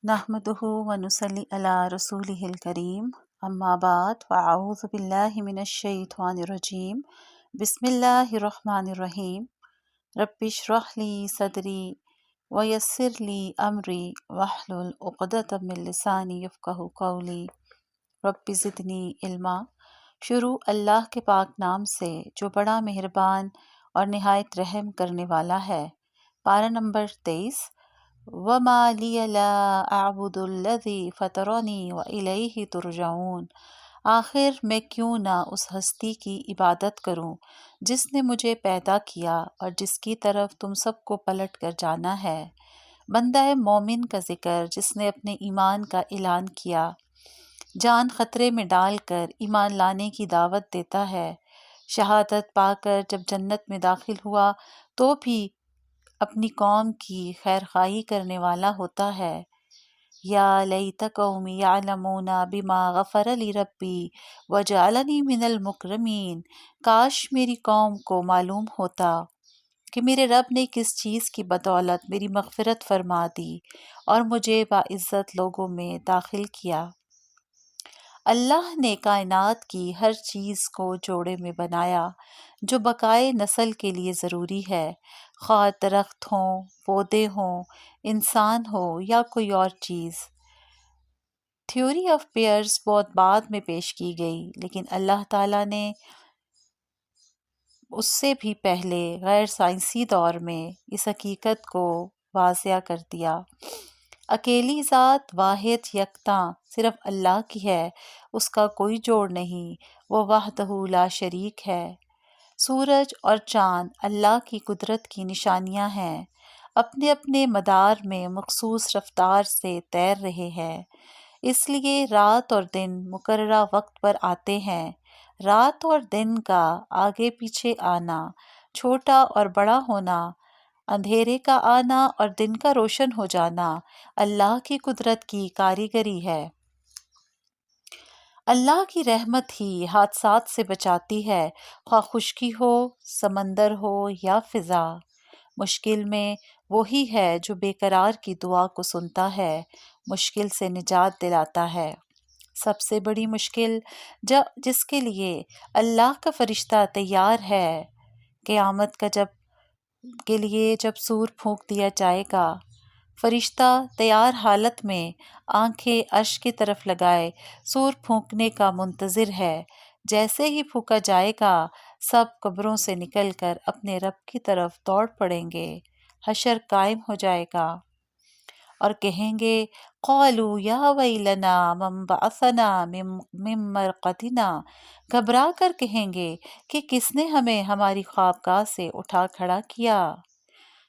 نحمده ونصلي علی رسوله الکریم اما بعد فاعوذ باللہ من الشیطان الرجیم بسم اللہ الرحمن الرحیم رب اشرح لی صدری ویسر لی امری واحلل عقدۃ من لسانی یفقہوا قولی رب زدنی علما۔ شروع اللہ کے پاک نام سے جو بڑا مہربان اور نہایت رحم کرنے والا ہے۔ پارہ نمبر 23۔ وَمَا لِيَ لَا أَعْبُدُ الَّذِي فَطَرَنِي وَإِلَيْهِ تُرْجَعُونَ، آخر میں کیوں نہ اس ہستی کی عبادت کروں جس نے مجھے پیدا کیا اور جس کی طرف تم سب کو پلٹ کر جانا ہے۔ بندہ مومن کا ذکر جس نے اپنے ایمان کا اعلان کیا، جان خطرے میں ڈال کر ایمان لانے کی دعوت دیتا ہے، شہادت پا کر جب جنت میں داخل ہوا تو بھی اپنی قوم کی خیرخواہی کرنے والا ہوتا ہے۔ یا لیت قومی یعلمون بما غفر لی ربی وجعلنی من المکرمین، کاش میری قوم کو معلوم ہوتا کہ میرے رب نے کس چیز کی بدولت میری مغفرت فرما دی اور مجھے باعزت لوگوں میں داخل کیا۔ اللہ نے کائنات کی ہر چیز کو جوڑے میں بنایا جو بقائے نسل کے لیے ضروری ہے، خواہ درخت ہوں، پودے ہوں، انسان ہو یا کوئی اور چیز۔ تھیوری آف پیئرز بہت بعد میں پیش کی گئی، لیکن اللہ تعالیٰ نے اس سے بھی پہلے غیر سائنسی دور میں اس حقیقت کو واضح کر دیا۔ اکیلی ذات واحد یکتا صرف اللہ کی ہے، اس کا کوئی جوڑ نہیں، وہ وحدہ لا شریک ہے۔ سورج اور چاند اللہ کی قدرت کی نشانیاں ہیں، اپنے اپنے مدار میں مخصوص رفتار سے تیر رہے ہیں، اس لیے رات اور دن مقررہ وقت پر آتے ہیں۔ رات اور دن کا آگے پیچھے آنا، چھوٹا اور بڑا ہونا، اندھیرے کا آنا اور دن کا روشن ہو جانا اللہ کی قدرت کی کاریگری ہے۔ اللہ کی رحمت ہی حادثات سے بچاتی ہے، خواہ خشکی ہو، سمندر ہو یا فضا۔ مشکل میں وہی ہے جو بے قرار کی دعا کو سنتا ہے، مشکل سے نجات دلاتا ہے۔ سب سے بڑی مشکل جس کے لیے اللہ کا فرشتہ تیار ہے، قیامت کے لیے جب سور پھونک دیا جائے گا، فرشتہ تیار حالت میں آنکھیں عرش کی طرف لگائے سور پھونکنے کا منتظر ہے۔ جیسے ہی پھونکا جائے گا، سب قبروں سے نکل کر اپنے رب کی طرف دوڑ پڑیں گے، حشر قائم ہو جائے گا اور کہیں گے قالوا یا ویلنا من بعثنا من مرقدنا، گھبرا کر کہیں گے کہ کس نے ہمیں ہماری خوابگاہ سے اٹھا کھڑا کیا۔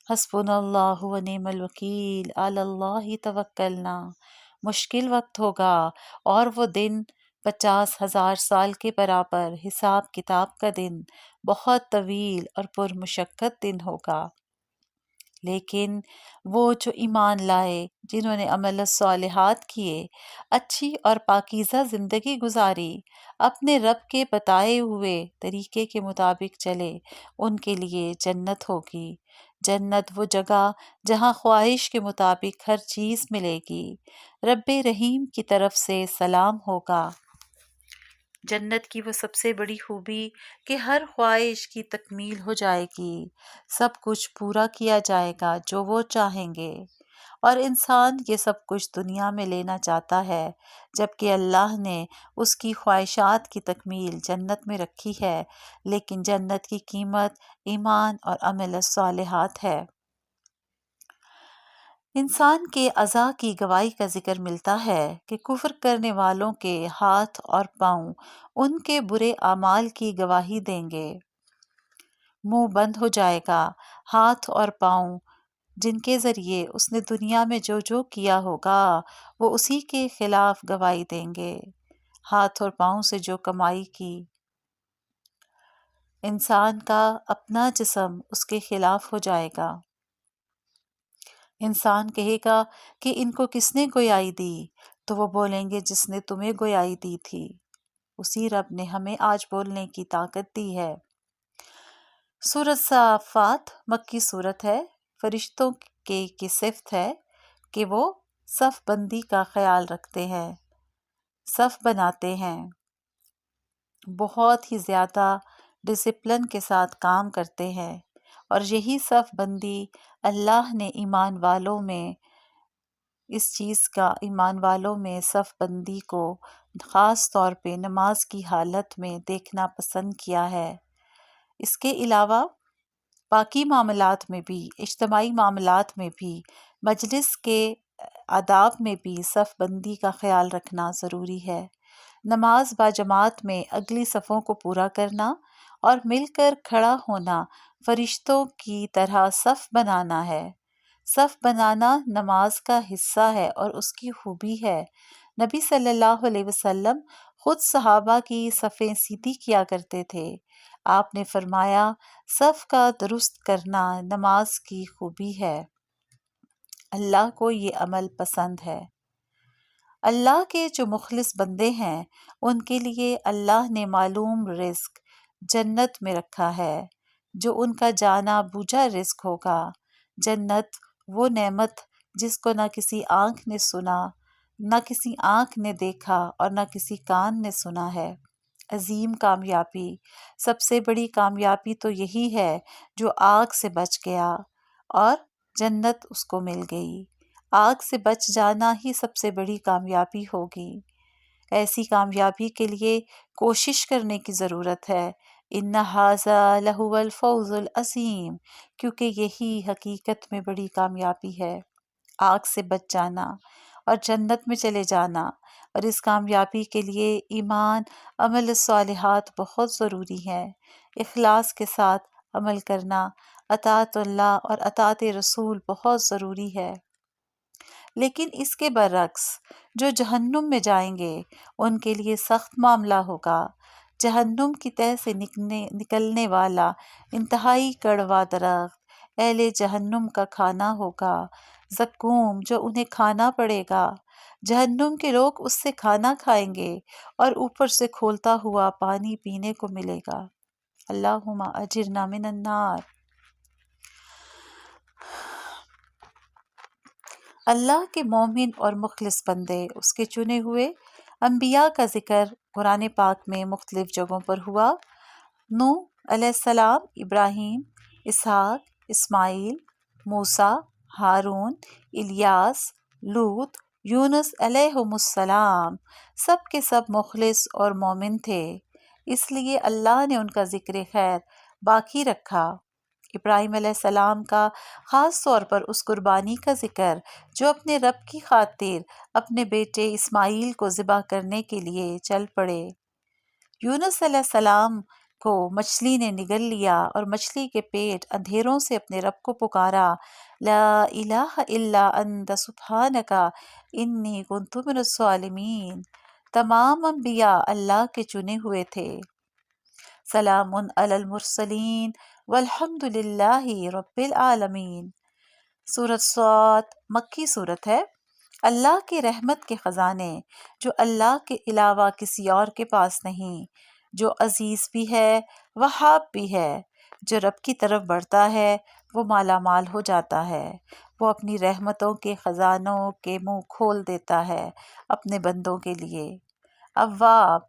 حسبنا اللہ ونعم الوکیل علی اللہ توکلنا۔ مشکل وقت ہوگا اور وہ دن 50,000 سال کے برابر، حساب کتاب کا دن، بہت طویل اور پرمشقت دن ہوگا۔ لیکن وہ جو ایمان لائے، جنہوں نے عمل الصالحات کیے، اچھی اور پاکیزہ زندگی گزاری، اپنے رب کے بتائے ہوئے طریقے کے مطابق چلے، ان کے لیے جنت ہوگی۔ جنت وہ جگہ جہاں خواہش کے مطابق ہر چیز ملے گی، رب رحیم کی طرف سے سلام ہوگا۔ جنت کی وہ سب سے بڑی خوبی کہ ہر خواہش کی تکمیل ہو جائے گی، سب کچھ پورا کیا جائے گا جو وہ چاہیں گے، اور انسان یہ سب کچھ دنیا میں لینا چاہتا ہے، جبکہ اللہ نے اس کی خواہشات کی تکمیل جنت میں رکھی ہے، لیکن جنت کی قیمت ایمان اور عمل الصالحات ہے۔ انسان کے اعضاء کی گواہی کا ذکر ملتا ہے کہ کفر کرنے والوں کے ہاتھ اور پاؤں ان کے برے اعمال کی گواہی دیں گے۔ منہ بند ہو جائے گا، ہاتھ اور پاؤں جن کے ذریعے اس نے دنیا میں جو جو کیا ہوگا وہ اسی کے خلاف گواہی دیں گے۔ ہاتھ اور پاؤں سے جو کمائی کی، انسان کا اپنا جسم اس کے خلاف ہو جائے گا۔ انسان کہے گا کہ ان کو کس نے گویائی دی، تو وہ بولیں گے جس نے تمہیں گویائی دی تھی، اسی رب نے ہمیں آج بولنے کی طاقت دی ہے۔ سورۃ صافات مکی صورت ہے۔ فرشتوں کی صفت ہے کہ وہ صف بندی کا خیال رکھتے ہیں، صف بناتے ہیں، بہت ہی زیادہ ڈسپلن کے ساتھ کام کرتے ہیں، اور یہی صف بندی اللہ نے ایمان والوں میں صف بندی کو خاص طور پہ نماز کی حالت میں دیکھنا پسند کیا ہے۔ اس کے علاوہ باقی معاملات میں بھی، اجتماعی معاملات میں بھی، مجلس کے آداب میں بھی صف بندی کا خیال رکھنا ضروری ہے۔ نماز باجماعت میں اگلی صفوں کو پورا کرنا اور مل کر کھڑا ہونا فرشتوں کی طرح صف بنانا ہے۔ صف بنانا نماز کا حصہ ہے اور اس کی خوبی ہے۔ نبی صلی اللہ علیہ وسلم خود صحابہ کی صفیں سیدھی کیا کرتے تھے۔ آپ نے فرمایا، صف کا درست کرنا نماز کی خوبی ہے، اللہ کو یہ عمل پسند ہے۔ اللہ کے جو مخلص بندے ہیں ان کے لیے اللہ نے معلوم رزق جنت میں رکھا ہے، جو ان کا جانا بوجھا رزق ہوگا۔ جنت وہ نعمت جس کو نہ کسی آنکھ نے سنا، نہ کسی آنکھ نے دیکھا اور نہ کسی کان نے سنا ہے۔ عظیم کامیابی، سب سے بڑی کامیابی تو یہی ہے جو آگ سے بچ گیا اور جنت اس کو مل گئی۔ آگ سے بچ جانا ہی سب سے بڑی کامیابی ہوگی۔ ایسی کامیابی کے لیے کوشش کرنے کی ضرورت ہے۔ ان ھذا لہو الفوز العظیم، کیونکہ یہی حقیقت میں بڑی کامیابی ہے، آگ سے بچ جانا اور جنت میں چلے جانا۔ اور اس کامیابی کے لیے ایمان، عمل صالحات بہت ضروری ہے۔ اخلاص کے ساتھ عمل کرنا، اطاعت اللہ اور اطاعت رسول بہت ضروری ہے۔ لیکن اس کے برعکس جو جہنم میں جائیں گے ان کے لیے سخت معاملہ ہوگا۔ جہنم کی تہہ سے نکلنے والا انتہائی کڑوا درخت اہل جہنم کا کھانا ہوگا، زقوم، جو انہیں کھانا پڑے گا۔ جہنم کے لوگ اس سے کھانا کھائیں گے اور اوپر سے کھولتا ہوا پانی پینے کو ملے گا۔ اللہم اجرنا من النار۔ اللہ کے مومن اور مخلص بندے، اس کے چنے ہوئے انبیاء کا ذکر قرآن پاک میں مختلف جگہوں پر ہوا۔ نوح علیہ السلام، ابراہیم، اسحاق، اسماعیل، موسیٰ، ہارون، الیاس، لوط، یونس علیہم السلام، سب کے سب مخلص اور مومن تھے، اس لیے اللہ نے ان کا ذکر خیر باقی رکھا۔ ابراہیم علیہ السلام کا خاص طور پر اس قربانی کا ذکر جو اپنے رب کی خاطر اپنے بیٹے اسماعیل کو ذبح کرنے کے لیے چل پڑے۔ یونس علیہ السلام کو مچھلی نے نگل لیا اور مچھلی کے پیٹ اندھیروں سے اپنے رب کو پکارا، لا الہ الا انت سبحانک انی کنت من الظالمین۔ تمام انبیاء اللہ کے چنے ہوئے تھے۔ سلام علی المرسلین والحمد للہ رب العالمین۔ سورۃ صاد مکی صورت ہے۔ اللہ کی رحمت کے خزانے جو اللہ کے علاوہ کسی اور کے پاس نہیں، جو عزیز بھی ہے، وہاب بھی ہے، جو رب کی طرف بڑھتا ہے وہ مالا مال ہو جاتا ہے، وہ اپنی رحمتوں کے خزانوں کے منہ کھول دیتا ہے اپنے بندوں کے لیے۔ اواب،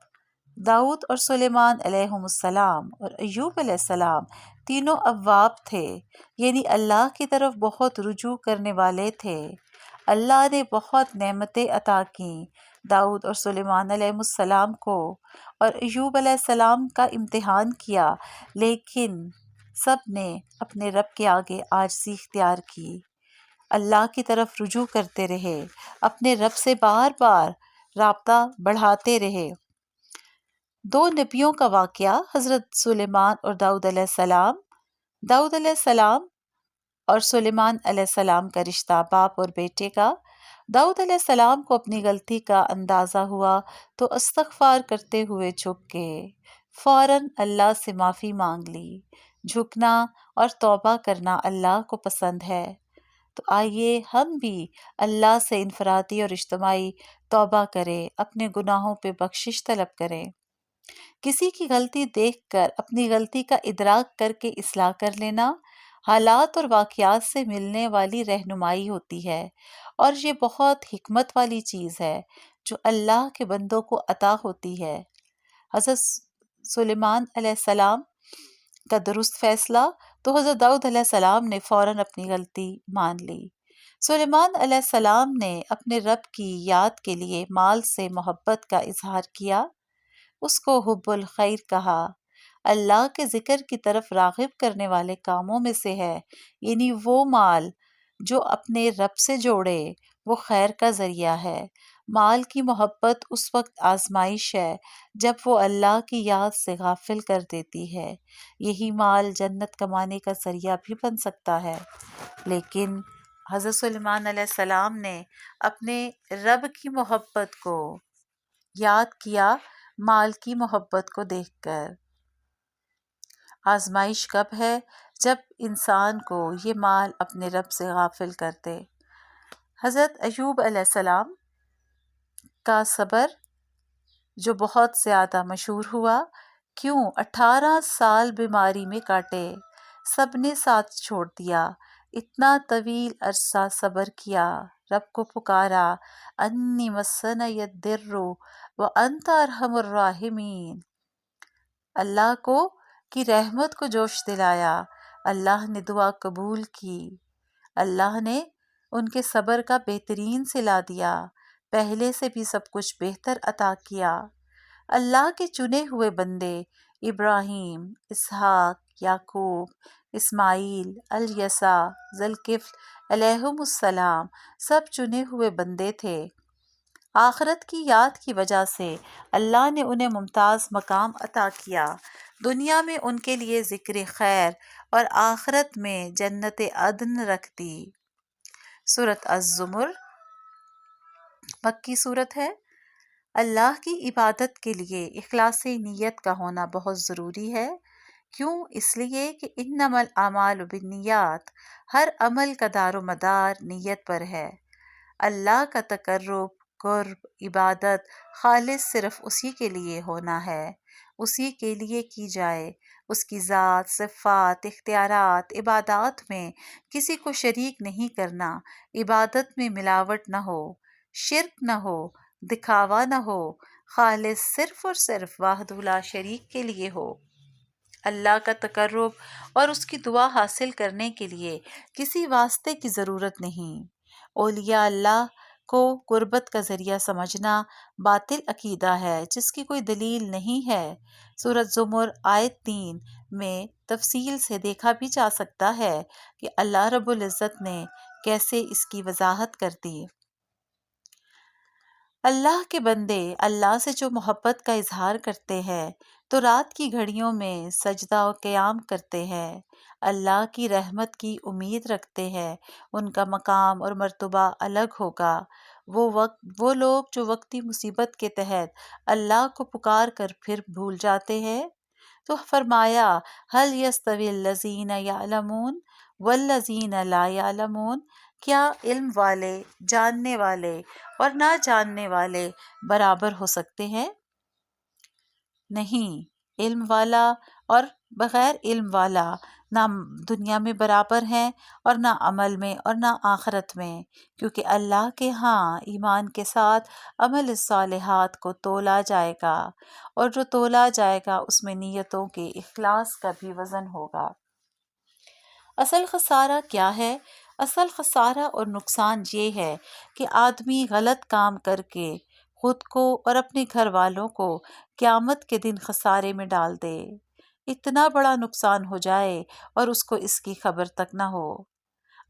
داؤد اور سلیمان علیہم السلام اور ایوب علیہ السلام تینوں اواب تھے، یعنی اللہ کی طرف بہت رجوع کرنے والے تھے۔ اللہ نے بہت نعمتیں عطا کیں داؤد اور سلیمان علیہ السلام کو، اور ایوب علیہ السلام کا امتحان کیا، لیکن سب نے اپنے رب کے آگے عاجزی اختیار کی، اللہ کی طرف رجوع کرتے رہے، اپنے رب سے بار بار رابطہ بڑھاتے رہے۔ دو نبیوں کا واقعہ، حضرت سلیمان اور داؤد علیہ السلام۔ داؤد علیہ السلام اور سلیمان علیہ السلام کا رشتہ باپ اور بیٹے کا۔ داؤد علیہ السلام کو اپنی غلطی کا اندازہ ہوا تو استغفار کرتے ہوئے جھک گئے، فوراً اللہ سے معافی مانگ لی۔ جھکنا اور توبہ کرنا اللہ کو پسند ہے، تو آئیے ہم بھی اللہ سے انفرادی اور اجتماعی توبہ کریں، اپنے گناہوں پہ بخشش طلب کریں۔ کسی کی غلطی دیکھ کر اپنی غلطی کا ادراک کر کے اصلاح کر لینا حالات اور واقعات سے ملنے والی رہنمائی ہوتی ہے، اور یہ بہت حکمت والی چیز ہے جو اللہ کے بندوں کو عطا ہوتی ہے۔ حضرت سلیمان علیہ السلام کا درست فیصلہ، تو حضرت داؤد علیہ السلام نے فوراً اپنی غلطی مان لی۔ سلیمان علیہ السلام نے اپنے رب کی یاد کے لیے مال سے محبت کا اظہار کیا، اس کو حب الخیر کہا۔ اللہ کے ذکر کی طرف راغب کرنے والے کاموں میں سے ہے، یعنی وہ مال جو اپنے رب سے جوڑے، وہ خیر کا ذریعہ ہے۔ مال کی محبت اس وقت آزمائش ہے جب وہ اللہ کی یاد سے غافل کر دیتی ہے۔ یہی مال جنت کمانے کا ذریعہ بھی بن سکتا ہے، لیکن حضرت سلیمان علیہ السلام نے اپنے رب کی محبت کو یاد کیا مال کی محبت کو دیکھ کر۔ آزمائش کب ہے؟ جب انسان کو یہ مال اپنے رب سے غافل کر دے۔ حضرت ایوب علیہ السلام کا صبر جو بہت زیادہ مشہور ہوا، کیوں 18 سال بیماری میں کاٹے، سب نے ساتھ چھوڑ دیا، اتنا طویل عرصہ صبر کیا، رب کو پکارا، انی مسنی الضر وانت ارحم الراحمین، اللہ کو کی رحمت کو جوش دلایا، اللہ نے دعا قبول کی، اللہ نے ان کے صبر کا بہترین صلہ دیا، پہلے سے بھی سب کچھ بہتر عطا کیا۔ اللہ کے چنے ہوئے بندے ابراہیم، اسحاق، یعقوب، اسماعیل، الیسع، ذوالکفل علیہم السلام سب چنے ہوئے بندے تھے۔ آخرت کی یاد کی وجہ سے اللہ نے انہیں ممتاز مقام عطا کیا، دنیا میں ان کے لیے ذکر خیر اور آخرت میں جنت عدن رکھ دی۔ سورۃ الزمر مکی صورت ہے۔ اللہ کی عبادت کے لیے اخلاص نیت کا ہونا بہت ضروری ہے۔ کیوں؟ اس لیے کہ انما الاعمال بالنیات، ہر عمل کا دار و مدار نیت پر ہے۔ اللہ کا تقرب، قرب، عبادت خالص صرف اسی کے لیے ہونا ہے، اسی کے لیے کی جائے، اس کی ذات، صفات، اختیارات، عبادات میں کسی کو شریک نہیں کرنا، عبادت میں ملاوٹ نہ ہو، شرک نہ ہو، دکھاوا نہ ہو، خالص صرف اور صرف واحد لا شریک کے لیے ہو۔ اللہ کا تقرب اور اس کی دعا حاصل کرنے کے لیے کسی واسطے کی ضرورت نہیں۔ اولیاء اللہ کو قربت کا ذریعہ سمجھنا باطل عقیدہ ہے جس کی کوئی دلیل نہیں ہے۔ سورۃ زمر آیت 3 میں تفصیل سے دیکھا بھی جا سکتا ہے کہ اللہ رب العزت نے کیسے اس کی وضاحت کر دی۔ اللہ کے بندے اللہ سے جو محبت کا اظہار کرتے ہیں تو رات کی گھڑیوں میں سجدہ و قیام کرتے ہیں، اللہ کی رحمت کی امید رکھتے ہیں، ان کا مقام اور مرتبہ الگ ہوگا۔ وہ لوگ جو وقتی مصیبت کے تحت اللہ کو پکار کر پھر بھول جاتے ہیں، تو فرمایا هل يستوي الذين يعلمون والذين لا يعلمون، کیا علم والے، جاننے والے اور نہ جاننے والے برابر ہو سکتے ہیں؟ نہیں، علم والا اور بغیر علم والا نہ دنیا میں برابر ہیں اور نہ عمل میں اور نہ آخرت میں، کیونکہ اللہ کے ہاں ایمان کے ساتھ عمل صالحات کو تولا جائے گا، اور جو تولا جائے گا اس میں نیتوں کے اخلاص کا بھی وزن ہوگا۔ اصل خسارہ کیا ہے؟ اصل خسارہ اور نقصان یہ ہے کہ آدمی غلط کام کر کے خود کو اور اپنے گھر والوں کو قیامت کے دن خسارے میں ڈال دے، اتنا بڑا نقصان ہو جائے اور اس کو اس کی خبر تک نہ ہو۔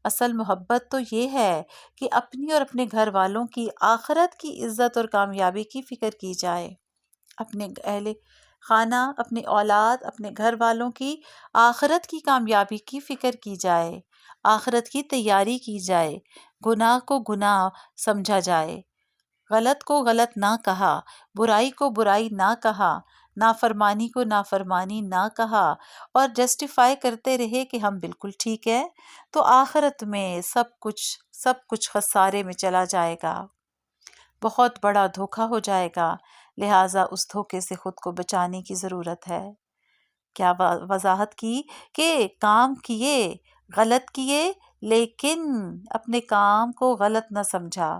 اصل محبت تو یہ ہے کہ اپنی اور اپنے گھر والوں کی آخرت کی عزت اور کامیابی کی فکر کی جائے، اپنے اہل خانہ، اپنے اولاد، اپنے گھر والوں کی آخرت کی کامیابی کی فکر کی جائے، آخرت کی تیاری کی جائے، گناہ کو گناہ سمجھا جائے، غلط کو غلط نہ کہا، برائی کو برائی نہ کہا، نافرمانی کو نافرمانی نہ کہا، اور جسٹیفائی کرتے رہے کہ ہم بالکل ٹھیک ہیں، تو آخرت میں سب کچھ خسارے میں چلا جائے گا، بہت بڑا دھوکہ ہو جائے گا۔ لہٰذا اس دھوکے سے خود کو بچانے کی ضرورت ہے۔ کیا وضاحت کی کہ کام کیے، غلط کیے لیکن اپنے کام کو غلط نہ سمجھا۔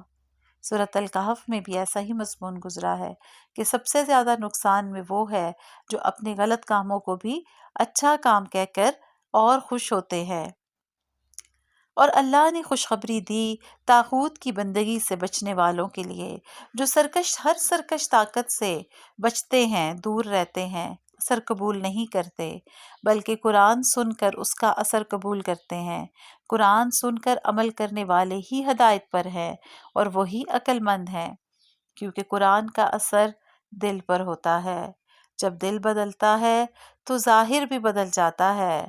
سورۃ الکہف میں بھی ایسا ہی مضمون گزرا ہے کہ سب سے زیادہ نقصان میں وہ ہے جو اپنے غلط کاموں کو بھی اچھا کام کہہ کر اور خوش ہوتے ہیں۔ اور اللہ نے خوشخبری دی طاغوت کی بندگی سے بچنے والوں کے لیے، جو ہر سرکش طاقت سے بچتے ہیں، دور رہتے ہیں، اثر قبول نہیں کرتے، بلکہ قرآن سن کر اس کا اثر قبول کرتے ہیں۔ قرآن سن کر عمل کرنے والے ہی ہدایت پر ہیں اور وہی عقل مند ہیں، کیونکہ قرآن کا اثر دل پر ہوتا ہے۔ جب دل بدلتا ہے تو ظاہر بھی بدل جاتا ہے۔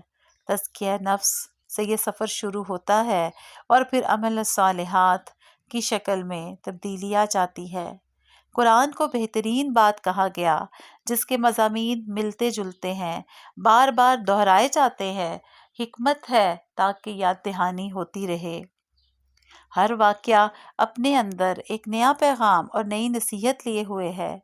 تزکیہ نفس سے یہ سفر شروع ہوتا ہے اور پھر عمل صالحات کی شکل میں تبدیلی آ جاتی ہے۔ قرآن کو بہترین بات کہا گیا جس کے مضامین ملتے جلتے ہیں، بار بار دہرائے جاتے ہیں۔ حکمت ہے تاکہ یاد دہانی ہوتی رہے۔ ہر واقعہ اپنے اندر ایک نیا پیغام اور نئی نصیحت لیے ہوئے ہے۔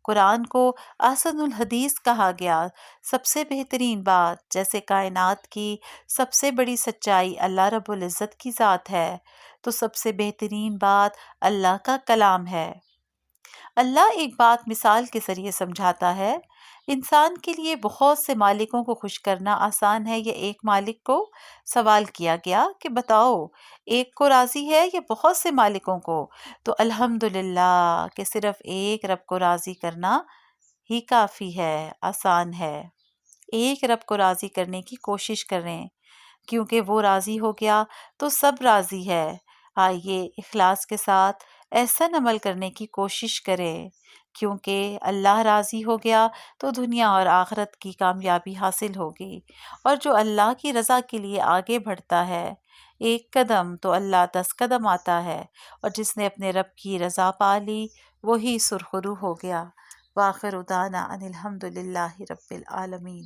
قرآن کو احسن الحدیث کہا گیا۔ سب سے بہترین بات، جیسے کائنات کی سب سے بڑی سچائی اللہ رب العزت کی ذات ہے، تو سب سے بہترین بات اللہ کا کلام ہے۔ اللہ ایک بات مثال کے ذریعے سمجھاتا ہے۔ انسان کے لیے بہت سے مالکوں کو خوش کرنا آسان ہے یا ایک مالک کو؟ سوال کیا گیا کہ بتاؤ، ایک کو راضی ہے یا بہت سے مالکوں کو؟ تو الحمدللہ کہ صرف ایک رب کو راضی کرنا ہی کافی ہے، آسان ہے۔ ایک رب کو راضی کرنے کی کوشش کریں، کیونکہ وہ راضی ہو گیا تو سب راضی ہے۔ آئیے اخلاص کے ساتھ احسن عمل کرنے کی کوشش کریں، کیونکہ اللہ راضی ہو گیا تو دنیا اور آخرت کی کامیابی حاصل ہوگی۔ اور جو اللہ کی رضا کے لیے آگے بڑھتا ہے، ایک قدم تو اللہ 10 قدم آتا ہے، اور جس نے اپنے رب کی رضا پا لی وہی سرخرو ہو گیا۔ وآخر دعوانا ان الحمد للہ رب العالمین۔